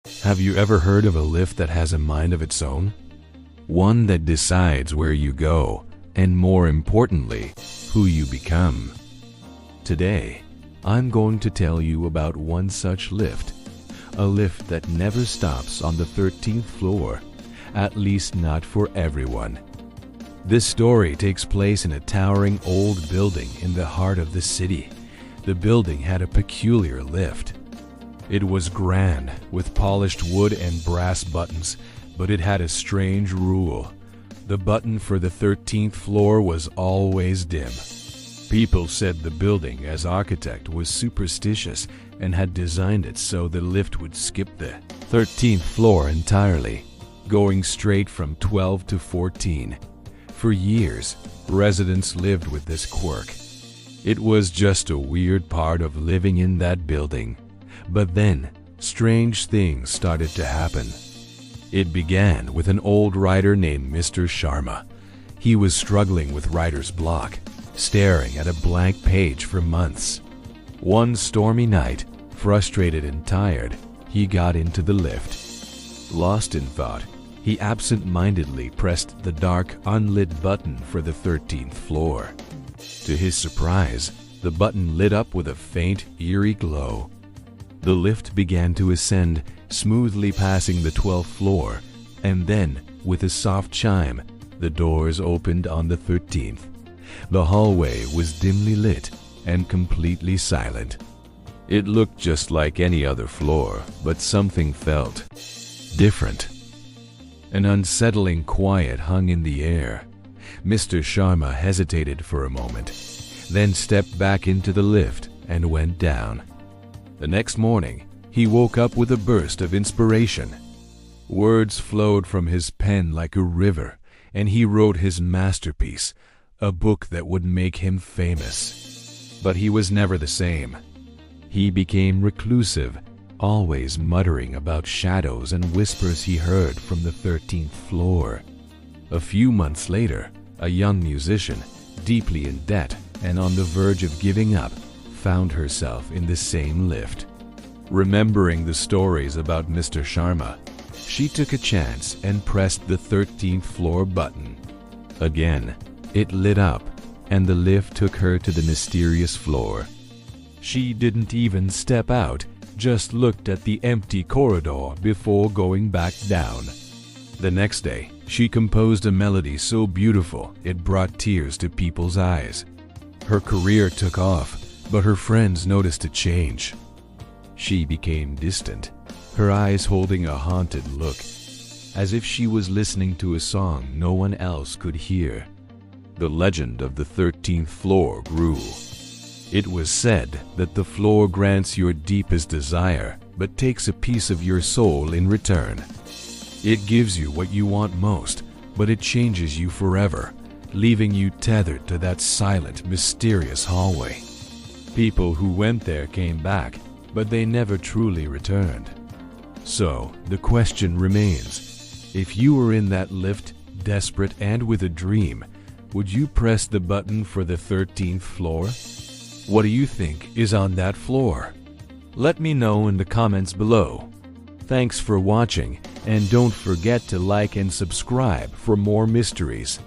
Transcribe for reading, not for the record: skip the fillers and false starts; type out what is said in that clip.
Have you ever heard of a lift that has a mind of its own? One that decides where you go, and more importantly, who you become. Today, I'm going to tell you about one such lift. A lift that never stops on the 13th floor, at least not for everyone. This story takes place in a towering old building in the heart of the city. The building had a peculiar lift. It was grand, with polished wood and brass buttons, but it had a strange rule. The button for the 13th floor was always dim. People said the building, as architect, was superstitious and had designed it so the lift would skip the 13th floor entirely, going straight from 12 to 14. For years, residents lived with this quirk. It was just a weird part of living in that building. But then, strange things started to happen. It began with an old writer named Mr. Sharma. He was struggling with writer's block, staring at a blank page for months. One stormy night, frustrated and tired, he got into the lift. Lost in thought, he absent-mindedly pressed the dark, unlit button for the 13th floor. To his surprise, the button lit up with a faint, eerie glow. The lift began to ascend, smoothly passing the 12th floor, and then, with a soft chime, the doors opened on the 13th. The hallway was dimly lit and completely silent. It looked just like any other floor, but something felt different. An unsettling quiet hung in the air. Mr. Sharma hesitated for a moment, then stepped back into the lift and went down. The next morning, he woke up with a burst of inspiration. Words flowed from his pen like a river, and he wrote his masterpiece, a book that would make him famous. But he was never the same. He became reclusive, always muttering about shadows and whispers he heard from the 13th floor. A few months later, a young musician, deeply in debt and on the verge of giving up, found herself in the same lift. Remembering the stories about Mr. Sharma, she took a chance and pressed the 13th floor button. Again, it lit up, and the lift took her to the mysterious floor. She didn't even step out, just looked at the empty corridor before going back down. The next day, she composed a melody so beautiful it brought tears to people's eyes. Her career took off, but her friends noticed a change. She became distant, her eyes holding a haunted look, as if she was listening to a song no one else could hear. The legend of the 13th floor grew. It was said that the floor grants your deepest desire, but takes a piece of your soul in return. It gives you what you want most, but it changes you forever, leaving you tethered to that silent, mysterious hallway. People who went there came back, but they never truly returned. So, the question remains, if you were in that lift, desperate and with a dream, would you press the button for the 13th floor? What do you think is on that floor? Let me know in the comments below. Thanks for watching, and don't forget to like and subscribe for more mysteries.